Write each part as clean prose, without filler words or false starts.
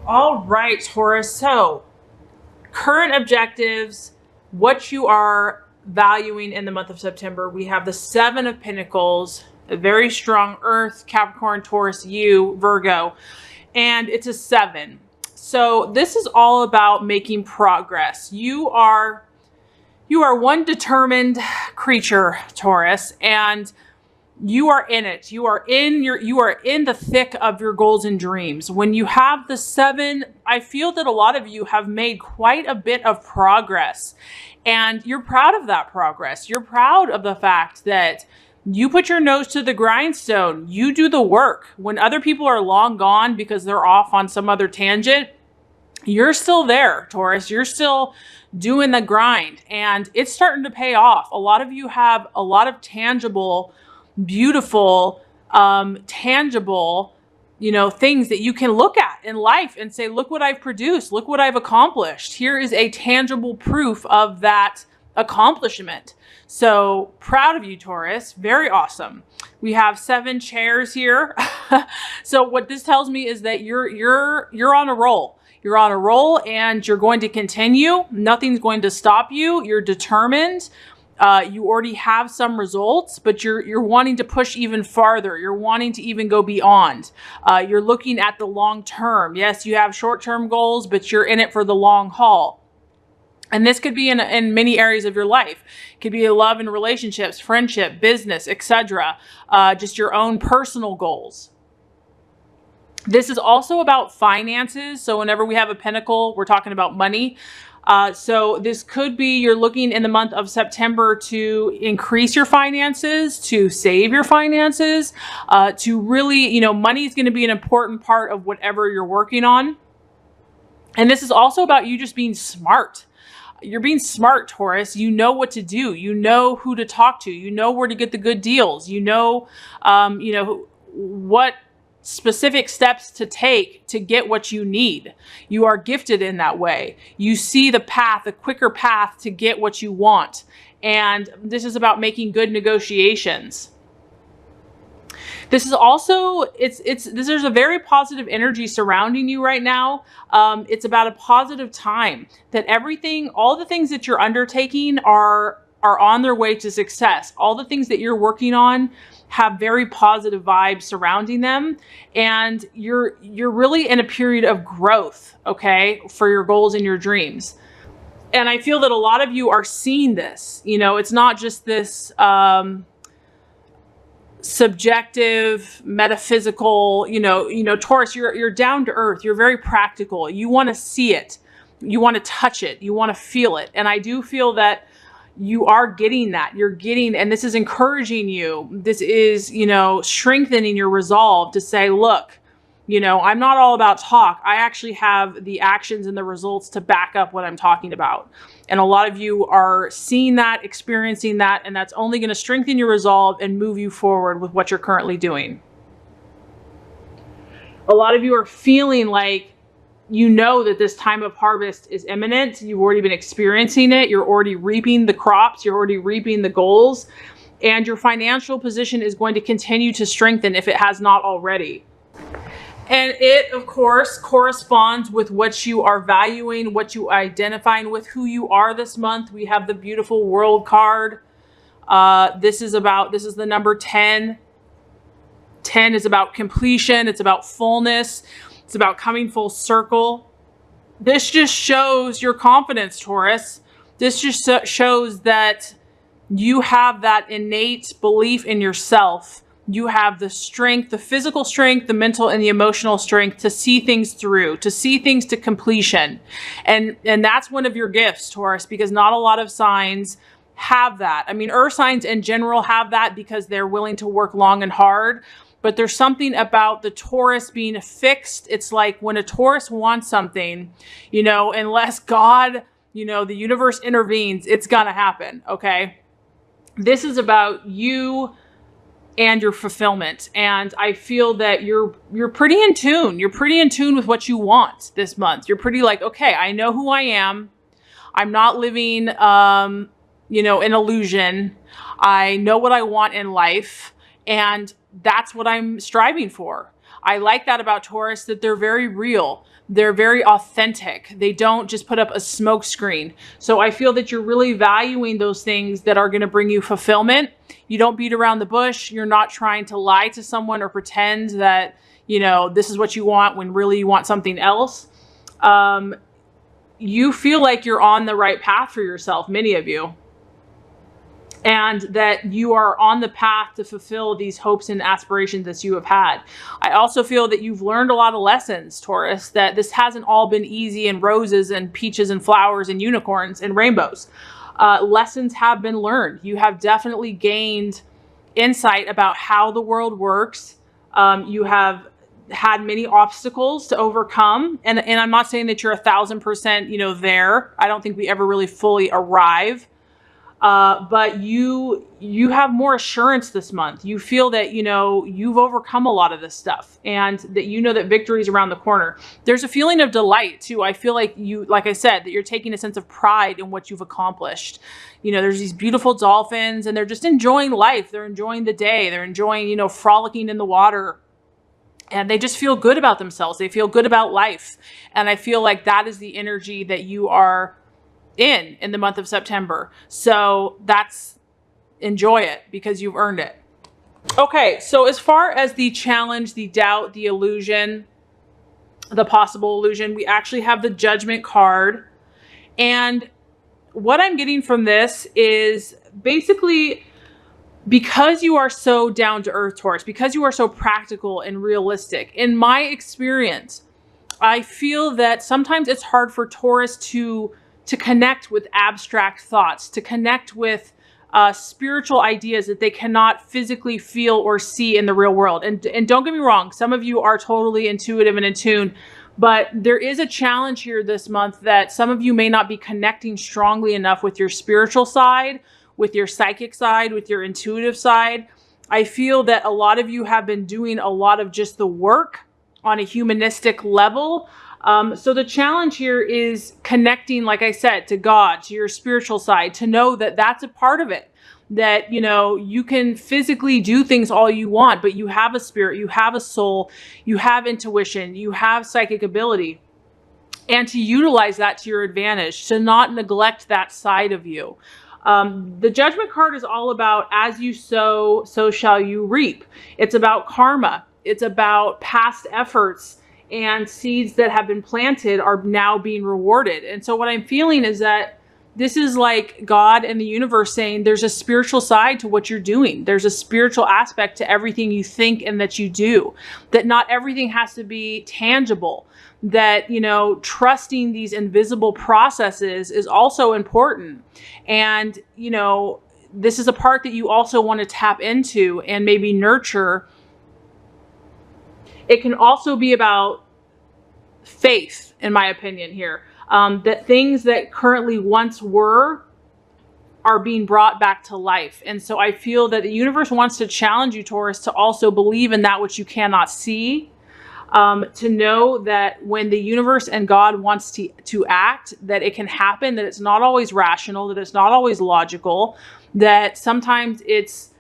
All right, Taurus. So, current objectives, what you are valuing in the month of September. We have the Seven of Pentacles, a very strong Earth, Capricorn, Taurus, you, Virgo, and it's a 7. So, this is all about making progress. You are one determined creature, Taurus, and you are in it. You are in the thick of your goals and dreams. When you have the 7, I feel that a lot of you have made quite a bit of progress, and you're proud of that progress. You're proud of the fact that you put your nose to the grindstone. You do the work. When other people are long gone because they're off on some other tangent, you're still there, Taurus. You're still doing the grind, and it's starting to pay off. A lot of you have a lot of tangible, beautiful, tangible, things that you can look at in life and say, look what I've produced. Look what I've accomplished. Here is a tangible proof of that accomplishment. So proud of you, Taurus. Very awesome. We have 7 chairs here. So what this tells me is that you're on a roll. You're on a roll and you're going to continue. Nothing's going to stop you. You're determined. You already have some results, but you're wanting to push even farther. You're wanting to even go beyond. You're looking at the long term. Yes, you have short-term goals, but you're in it for the long haul. And this could be in many areas of your life. It could be love and relationships, friendship, business, etc. Just your own personal goals. This is also about finances. So whenever we have a pentacle, we're talking about money. So this could be you're looking in the month of September to increase your finances, to save your finances, to really, money is going to be an important part of whatever you're working on. And this is also about you just being smart. You're being smart, Taurus. You know what to do. You know who to talk to. You know where to get the good deals. You know what specific steps to take to get what you need. You are gifted in that way. You see the path, a quicker path to get what you want. And this is about making good negotiations. This is also, there's a very positive energy surrounding you right now. It's about a positive time that all the things that you're undertaking are on their way to success. All the things that you're working on have very positive vibes surrounding them. And you're really in a period of growth, okay, for your goals and your dreams. And I feel that a lot of you are seeing this. It's not just this, subjective, metaphysical, Taurus, you're down to earth. You're very practical. You want to see it. You want to touch it. You want to feel it. And I do feel that you are getting that. You're getting, and this is encouraging you. This is, strengthening your resolve to say, look, I'm not all about talk. I actually have the actions and the results to back up what I'm talking about. And a lot of you are seeing that, experiencing that, and that's only going to strengthen your resolve and move you forward with what you're currently doing. A lot of you are feeling like that this time of harvest is imminent. You've already been experiencing it. You're already reaping the crops. You're already reaping the goals. And your financial position is going to continue to strengthen if it has not already. And it, of course, corresponds with what you are valuing, what you are identifying with, who you are this month. We have the beautiful World card. This is the number 10. 10 is about completion. It's about fullness. It's about coming full circle. This just shows your confidence, Taurus. This just shows that you have that innate belief in yourself. You have the strength, the physical strength, the mental and the emotional strength to see things through, to see things to completion. And that's one of your gifts, Taurus, because not a lot of signs have that. I mean, earth signs in general have that because they're willing to work long and hard. But there's something about the Taurus being fixed. It's like when a Taurus wants something, unless God, the universe intervenes, it's gonna happen, okay? This is about you and your fulfillment. And I feel that you're pretty in tune. You're pretty in tune with what you want this month. You're pretty like, okay, I know who I am. I'm not living, an illusion. I know what I want in life. And that's what I'm striving for. I like that about Taurus, that they're very real. They're very authentic. They don't just put up a smoke screen. So I feel that you're really valuing those things that are going to bring you fulfillment. You don't beat around the bush. You're not trying to lie to someone or pretend that, you know, this is what you want when really you want something else. You feel like you're on the right path for yourself, many of you, and that you are on the path to fulfill these hopes and aspirations that you have had. I also feel that you've learned a lot of lessons, Taurus, that this hasn't all been easy and roses and peaches and flowers and unicorns and rainbows. Lessons have been learned. You have definitely gained insight about how the world works. You have had many obstacles to overcome. And I'm not saying that you're 1,000%, you know, there. I don't think we ever really fully arrive. But you have more assurance this month. You feel that, you know, you've overcome a lot of this stuff and that you know that victory is around the corner. There's a feeling of delight too. I feel like you, like I said, that you're taking a sense of pride in what you've accomplished. You know, there's these beautiful dolphins and they're just enjoying life. They're enjoying the day. They're enjoying, you know, frolicking in the water. And they just feel good about themselves. They feel good about life. And I feel like that is the energy that you are in the month of September. So enjoy it because you've earned it. Okay, so as far as the challenge, the doubt, the illusion, the possible illusion, we actually have the Judgment card. And what I'm getting from this is basically, because you are so down to earth, Taurus, because you are so practical and realistic, in my experience, I feel that sometimes it's hard for Taurus to connect with abstract thoughts, to connect with spiritual ideas that they cannot physically feel or see in the real world. And don't get me wrong, some of you are totally intuitive and in tune, but there is a challenge here this month that some of you may not be connecting strongly enough with your spiritual side, with your psychic side, with your intuitive side. I feel that a lot of you have been doing a lot of just the work on a humanistic level. So the challenge here is connecting, like I said, to God, to your spiritual side, to know that that's a part of it. That, you know, you can physically do things all you want, but you have a spirit, you have a soul, you have intuition, you have psychic ability. And to utilize that to your advantage, to not neglect that side of you. The Judgment card is all about as you sow, so shall you reap. It's about karma. It's about past efforts and seeds that have been planted are now being rewarded. And so what I'm feeling is that this is like God and the universe saying there's a spiritual side to what you're doing. There's a spiritual aspect to everything you think and that you do, that not everything has to be tangible, that, you know, trusting these invisible processes is also important. And, you know, this is a part that you also want to tap into and maybe nurture. It can also be about faith, in my opinion here, that things that currently once were are being brought back to life. And so I feel that the universe wants to challenge you, Taurus, to also believe in that which you cannot see, to know that when the universe and God wants to act, that it can happen, that it's not always rational, that it's not always logical, that sometimes it's,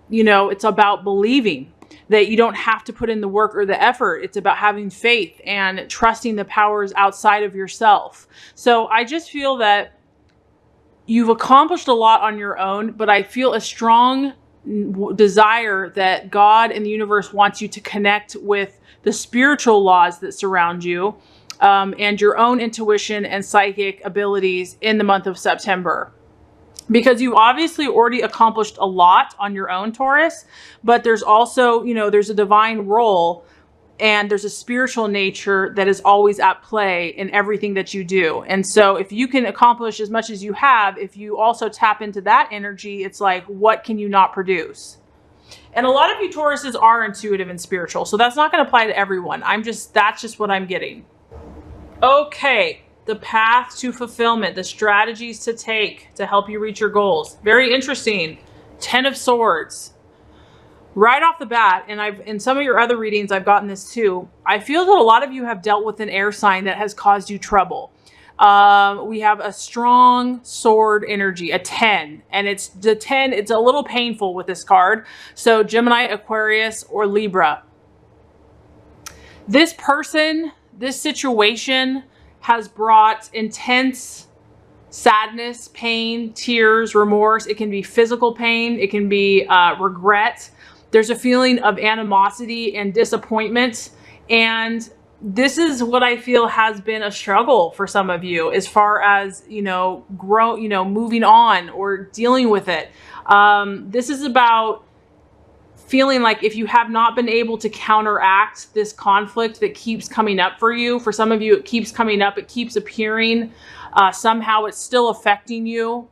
you know, it's about believing, that you don't have to put in the work or the effort. It's about having faith and trusting the powers outside of yourself. So I just feel that you've accomplished a lot on your own, but I feel a strong desire that God and the universe wants you to connect with the spiritual laws that surround you, and your own intuition and psychic abilities in the month of September. Because you've obviously already accomplished a lot on your own, Taurus, but there's also, you know, there's a divine role and there's a spiritual nature that is always at play in everything that you do. And so if you can accomplish as much as you have, if you also tap into that energy, it's like, what can you not produce? And a lot of you Tauruses are intuitive and spiritual, so that's not going to apply to everyone. That's just what I'm getting. Okay. The path to fulfillment, the strategies to take to help you reach your goals. Very interesting. 10 of Swords. Right off the bat, and in some of your other readings, I've gotten this too. I feel that a lot of you have dealt with an air sign that has caused you trouble. We have a strong sword energy, a 10, and it's the 10. It's a little painful with this card. So Gemini, Aquarius, or Libra. This person, this situation has brought intense sadness, pain, tears, remorse. It can be physical pain. It can be regret. There's a feeling of animosity and disappointment. And this is what I feel has been a struggle for some of you as far as, moving on or dealing with it. This is about feeling like if you have not been able to counteract this conflict that keeps coming up for you, for some of you, it keeps coming up, it keeps appearing, somehow it's still affecting you,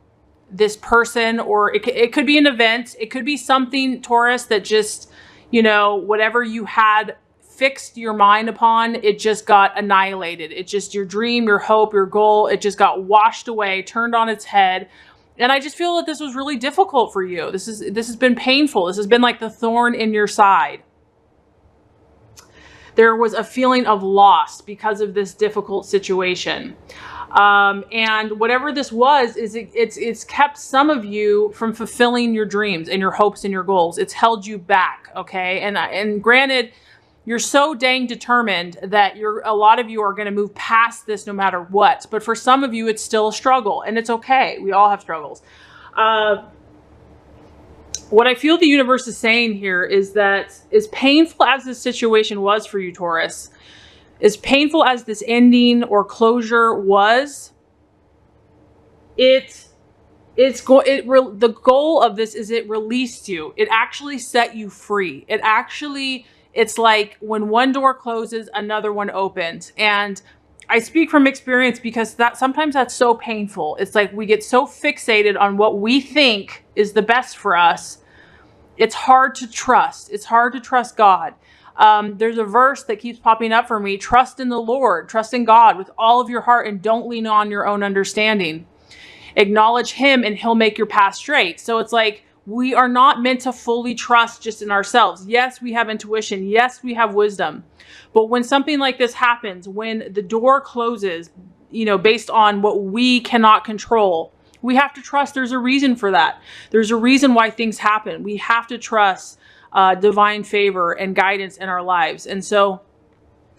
this person, or it could be an event. It could be something, Taurus, that just, whatever you had fixed your mind upon, it just got annihilated. It just, your dream, your hope, your goal, it just got washed away, turned on its head. And I just feel that this was really difficult for you. This has been painful. This has been like the thorn in your side. There was a feeling of loss because of this difficult situation. And whatever this was, it's kept some of you from fulfilling your dreams and your hopes and your goals. It's held you back, okay? And granted, you're so dang determined that a lot of you are going to move past this no matter what. But for some of you, it's still a struggle, and it's okay. We all have struggles. What I feel the universe is saying here is that as painful as this situation was for you, Taurus, as painful as this ending or closure was, the goal of this is it released you. It actually set you free. It's like when one door closes, another one opens. And I speak from experience because sometimes that's so painful. It's like we get so fixated on what we think is the best for us. It's hard to trust. It's hard to trust God. There's a verse that keeps popping up for me. Trust in the Lord, trust in God with all of your heart, and don't lean on your own understanding. Acknowledge him and he'll make your path straight. So it's like, we are not meant to fully trust just in ourselves. Yes, we have intuition. Yes, we have wisdom. But when something like this happens, when the door closes, based on what we cannot control, we have to trust there's a reason for that. There's a reason why things happen. We have to trust divine favor and guidance in our lives. And so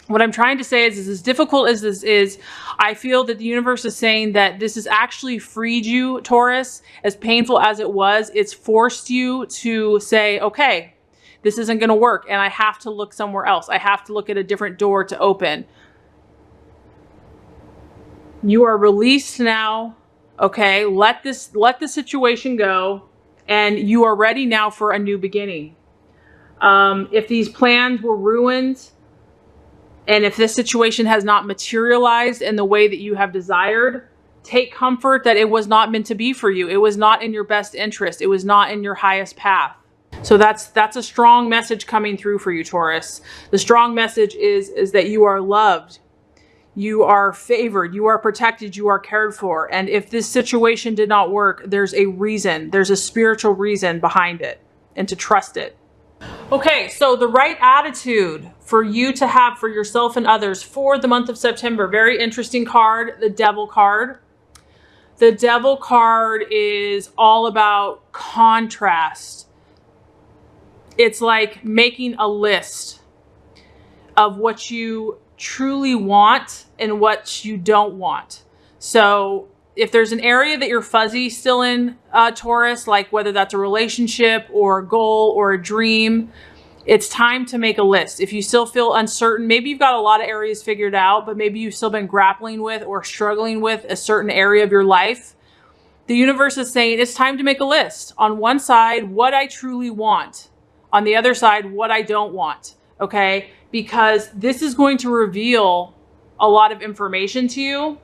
what I'm trying to say is as difficult as this is, I feel that the universe is saying that this has actually freed you, Taurus. As painful as it was, it's forced you to say, okay, this isn't going to work, and I have to look somewhere else. I have to look at a different door to open. You are released now, okay? Let the situation go, and you are ready now for a new beginning. If these plans were ruined, and if this situation has not materialized in the way that you have desired, take comfort that it was not meant to be for you. It was not in your best interest. It was not in your highest path. So that's a strong message coming through for you, Taurus. The strong message is that you are loved. You are favored. You are protected. You are cared for. And if this situation did not work, there's a reason. There's a spiritual reason behind it, and to trust it. Okay, so the right attitude for you to have for yourself and others for the month of September. Very interesting card, the Devil card. The Devil card is all about contrast. It's like making a list of what you truly want and what you don't want. So if there's an area that you're fuzzy still in, Taurus, like whether that's a relationship or a goal or a dream, it's time to make a list. If you still feel uncertain, maybe you've got a lot of areas figured out, but maybe you've still been grappling with or struggling with a certain area of your life. The universe is saying it's time to make a list. On one side, what I truly want. On the other side, what I don't want. Okay? Because this is going to reveal a lot of information to you.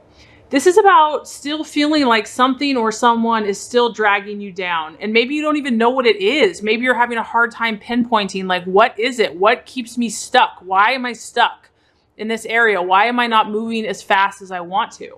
This is about still feeling like something or someone is still dragging you down. And maybe you don't even know what it is. Maybe you're having a hard time pinpointing, like, what is it? What keeps me stuck? Why am I stuck in this area? Why am I not moving as fast as I want to?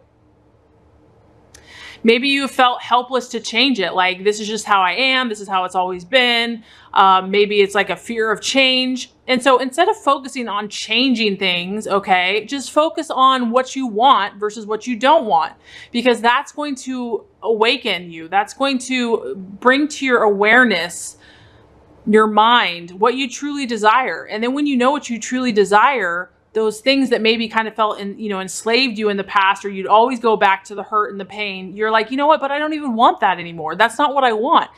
Maybe you felt helpless to change it. Like, this is just how I am. This is how it's always been. Maybe it's like a fear of change. And so instead of focusing on changing things, okay, just focus on what you want versus what you don't want, because that's going to awaken you. That's going to bring to your awareness, your mind, what you truly desire. And then when you know what you truly desire, those things that maybe kind of felt enslaved you in the past, or you'd always go back to the hurt and the pain. You're like, you know what, but I don't even want that anymore. That's not what I want.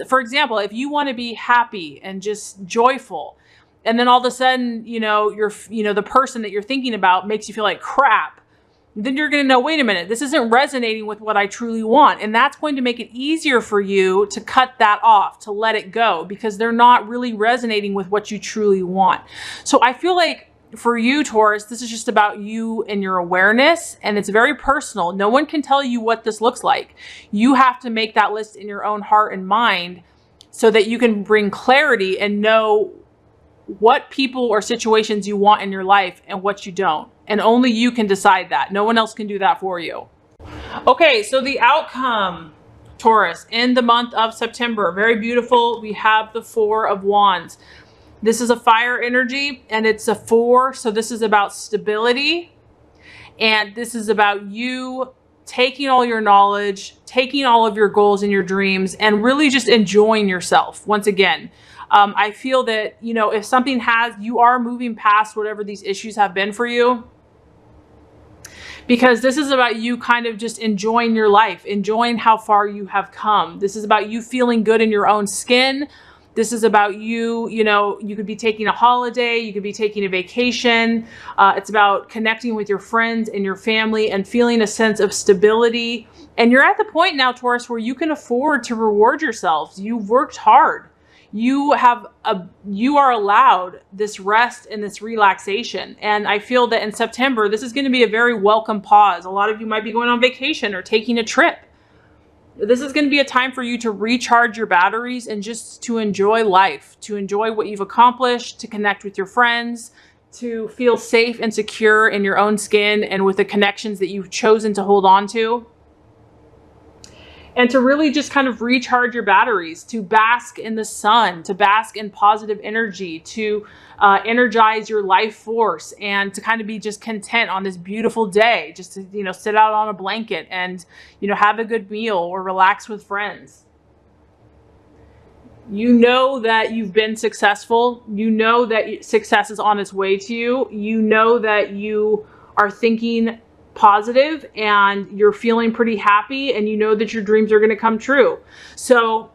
For example, if you want to be happy and just joyful, and then all of a sudden, the person that you're thinking about makes you feel like crap, then you're going to know, wait a minute, this isn't resonating with what I truly want. And that's going to make it easier for you to cut that off, to let it go, because they're not really resonating with what you truly want. So I feel like for you, Taurus, this is just about you and your awareness, and it's very personal. No one can tell you what this looks like. You have to make that list in your own heart and mind so that you can bring clarity and know what people or situations you want in your life and what you don't. And only you can decide that. No one else can do that for you. Okay, so the outcome, Taurus, in the month of September, very beautiful. We have the 4 of Wands. This is a fire energy, and it's a 4. So this is about stability. And this is about you taking all your knowledge, taking all of your goals and your dreams, and really just enjoying yourself. Once again, I feel that, if something you are moving past whatever these issues have been for you, because this is about you kind of just enjoying your life, enjoying how far you have come. This is about you feeling good in your own skin. This is about you, you could be taking a holiday, you could be taking a vacation. It's about connecting with your friends and your family and feeling a sense of stability. And you're at the point now, Taurus, where you can afford to reward yourselves. You've worked hard. You are allowed this rest and this relaxation. And I feel that in September, this is going to be a very welcome pause. A lot of you might be going on vacation or taking a trip. This is going to be a time for you to recharge your batteries and just to enjoy life, to enjoy what you've accomplished, to connect with your friends, to feel safe and secure in your own skin and with the connections that you've chosen to hold on to. And to really just kind of recharge your batteries, to bask in the sun, to bask in positive energy, to energize your life force, and to kind of be just content on this beautiful day, just to, sit out on a blanket and, have a good meal or relax with friends. You know that you've been successful. You know that success is on its way to you. You know that you are thinking positive and you're feeling pretty happy, and you know that your dreams are going to come true. So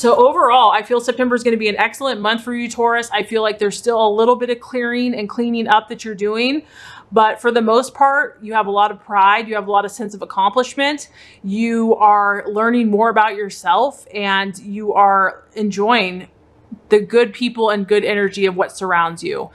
overall, I feel September is going to be an excellent month for you, Taurus. I feel like there's still a little bit of clearing and cleaning up that you're doing, but for the most part, you have a lot of pride. You have a lot of sense of accomplishment. You are learning more about yourself, and you are enjoying the good people and good energy of what surrounds you.